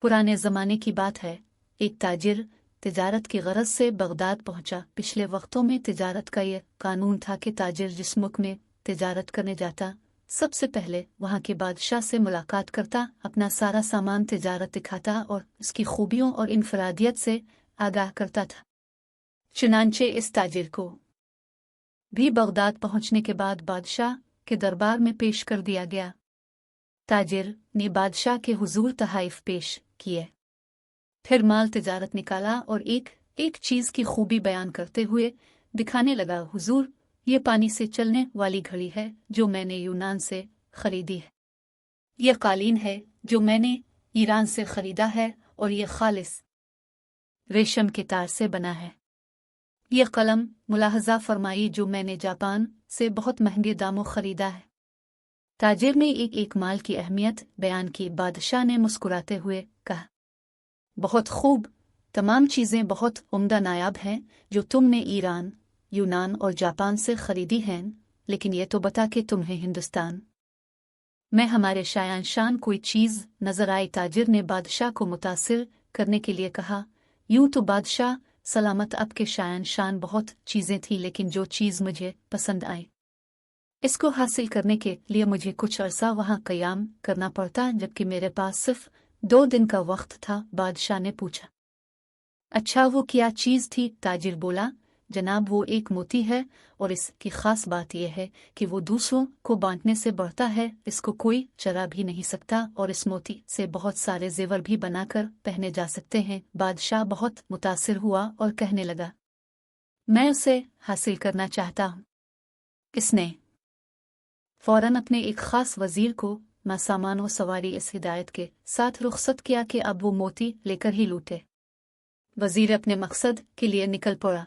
पुराने ज़माने की बात है। एक ताजिर तिजारत की गरज से बगदाद पहुंचा। पिछले वक्तों में तिजारत का ये कानून था कि ताजिर जिस मुल्क में तिजारत करने जाता, सबसे पहले वहां के बादशाह से मुलाकात करता, अपना सारा सामान तिजारत दिखाता और उसकी खूबियों और इनफरादियत से आगाह करता था। चुनांचे इस ताजिर को भी बगदाद पहुंचने के बाद बादशाह के दरबार में पेश कर दिया गया। ताजिर ने बादशाह के हुजूर तहाइफ पेश किए, फिर माल तिजारत निकाला और एक एक चीज की खूबी बयान करते हुए दिखाने लगा। हुजूर, ये पानी से चलने वाली घड़ी है जो मैंने यूनान से खरीदी है। यह कालीन है जो मैंने ईरान से खरीदा है और यह खालिस रेशम के तार से बना है। यह कलम मुलाहजा फरमाई जो मैंने जापान से बहुत महंगे दामों खरीदा है। ताजिर ने एक एक माल की अहमियत बयान की। बादशाह ने मुस्कुराते हुए कहा, बहुत खूब, तमाम चीज़ें बहुत उम्दा नायाब हैं जो तुमने ईरान, यूनान और जापान से खरीदी हैं, लेकिन ये तो बता कि तुम्हें हिंदुस्तान में हमारे शायान शान कोई चीज़ नजर आई। ताजिर ने बादशाह को मुतासिर करने के लिए कहा, यूं तो बादशाह सलामत, अब के शायान शान बहुत चीज़ें थी, लेकिन जो चीज़ मुझे पसंद आई इसको हासिल करने के लिए मुझे कुछ अरसा वहां कयाम करना पड़ता, जबकि मेरे पास सिर्फ 2 दिन का वक्त था। बादशाह ने पूछा, अच्छा वो क्या चीज़ थी? ताजिर बोला, जनाब वो एक मोती है और इसकी खास बात यह है कि वो दूसरों को बांटने से बढ़ता है, इसको कोई चरा भी नहीं सकता और इस मोती से बहुत सारे जेवर भी बनाकर पहने जा सकते हैं। बादशाह बहुत मुतासिर हुआ और कहने लगा, मैं उसे हासिल करना चाहता हूँ। इसने फौरन अपने एक खास वजीर को सामान व सवारी इस हिदायत के साथ रुखसत किया कि अब वो मोती लेकर ही लूटे। वजीर अपने मकसद के लिए निकल पड़ा।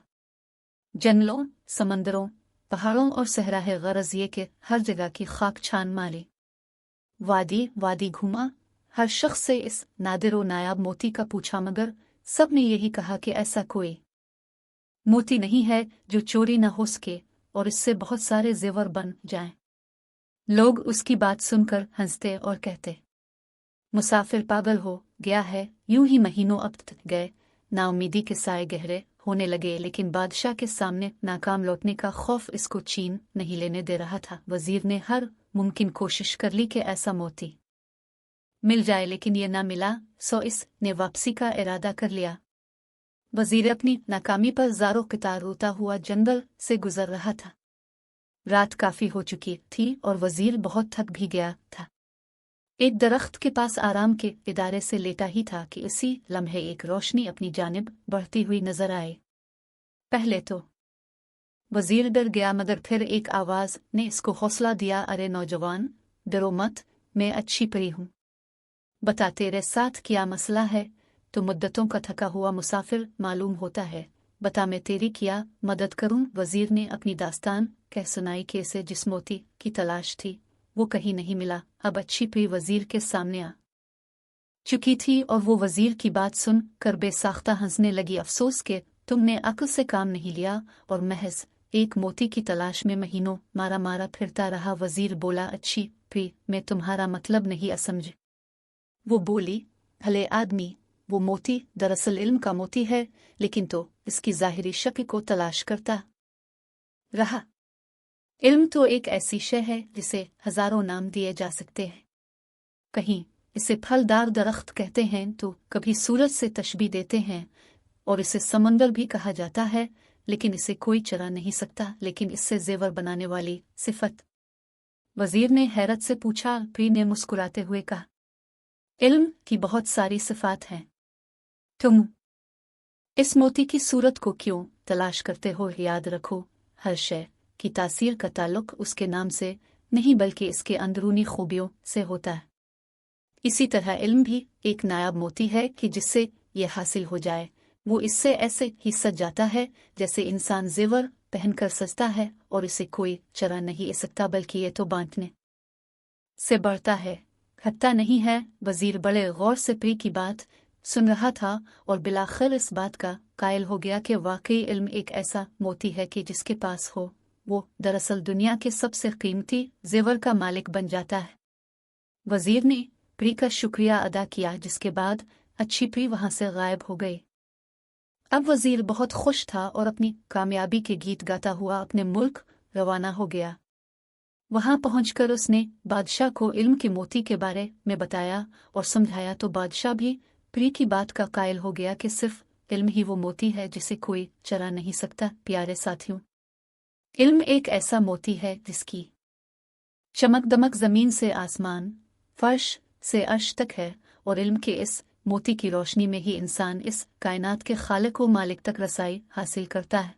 जंगलों, समंदरों, पहाड़ों और सहराए गरज ये के हर जगह की खाक छान मारी, वादी वादी घूमा, हर शख्स से इस नादिर व नायाब मोती का पूछा, मगर सब ने यही कहा कि ऐसा कोई मोती नहीं है जो चोरी न हो सके और इससे बहुत सारे जेवर बन जाएं। लोग उसकी बात सुनकर हंसते और कहते, मुसाफिर पागल हो गया है। यूं ही महीनों अब तक गए, नाउमीदी के साए गहरे होने लगे, लेकिन बादशाह के सामने नाकाम लौटने का खौफ इसको चीन नहीं लेने दे रहा था। वजीर ने हर मुमकिन कोशिश कर ली कि ऐसा मोती मिल जाए, लेकिन ये ना मिला, सो इसने वापसी का इरादा कर लिया। वजीर अपनी नाकामी पर ज़ारो क़ितार रोता हुआ जंगल से गुजर रहा था। रात काफी हो चुकी थी और वजीर बहुत थक भी गया था। एक दरख्त के पास आराम के इदारे से लेटा ही था कि इसी लम्हे एक रोशनी अपनी जानिब बढ़ती हुई नजर आए। पहले तो वजीर डर गया, मगर फिर एक आवाज ने इसको हौसला दिया, अरे नौजवान, डरो मत, मैं अच्छी परी हूं। बता तेरे साथ क्या मसला है? तो मुद्दतों का थका हुआ मुसाफिर मालूम होता है, बता मैं तेरी क्या मदद करूं? वजीर ने अपनी दास्तान कह सुनाई कि इसे जिस मोती की तलाश थी वो कहीं नहीं मिला। अब अच्छी परी वजीर के सामने आ चुकी थी और वो वजीर की बात सुन कर बेसाख्ता हंसने लगी। अफसोस के तुमने अक्ल से काम नहीं लिया और महज एक मोती की तलाश में महीनों मारा मारा फिरता रहा। वजीर बोला, अच्छी परी, मैं तुम्हारा मतलब नहीं समझ। वो बोली, भले आदमी, वो मोती दरअसल इल्म का मोती है, लेकिन तो इसकी जाहिरी शक्ल को तलाश करता रहा। इल्म तो एक ऐसी शय है जिसे हजारों नाम दिए जा सकते हैं। कहीं इसे फलदार दरख्त कहते हैं, तो कभी सूरज से तशबीह देते हैं और इसे समंदर भी कहा जाता है, लेकिन इसे कोई चरा नहीं सकता। लेकिन इससे जेवर बनाने वाली सिफत? वजीर ने हैरत से पूछा। परी ने मुस्कुराते हुए कहा, इल्म की बहुत सारी सिफात हैं, तुम इस मोती की सूरत को क्यों तलाश करते हो? याद रखो, हर शय की तासीर का ताल्लुक उसके नाम से नहीं बल्कि इसके अंदरूनी खूबियों से होता है। इसी तरह इल्म भी एक नायाब मोती है कि जिससे यह हासिल हो जाए वो इससे ऐसे ही सज जाता है जैसे इंसान जेवर पहनकर सजता है, और इसे कोई चरा नहीं सकता, बल्कि ये तो बांटने से बढ़ता है, घटता नहीं है। वजीर बड़े गौर से परी की बात सुन रहा था और बिलाखिर इस बात का कायल हो गया कि वाकई इल्म एक ऐसा मोती है कि जिसके पास हो वो दरअसल दुनिया के सबसे कीमती जेवर का मालिक बन जाता है। वजीर ने परी का शुक्रिया अदा किया, जिसके बाद अच्छी प्री वहां से गायब हो गई। अब वजीर बहुत खुश था और अपनी कामयाबी के गीत गाता हुआ अपने मुल्क रवाना हो गया। वहां पहुंचकर उसने बादशाह को इल्म के मोती के बारे में बताया और समझाया तो बादशाह भी प्री की बात का कायल हो गया कि सिर्फ इल्म ही वो मोती है जिसे कोई चरा नहीं सकता। प्यारे साथियों, इल्म एक ऐसा मोती है जिसकी चमक दमक जमीन से आसमान, फर्श से अर्श तक है, और इल्म के इस मोती की रोशनी में ही इंसान इस कायनात के खालिक व मालिक तक रसाई हासिल करता है।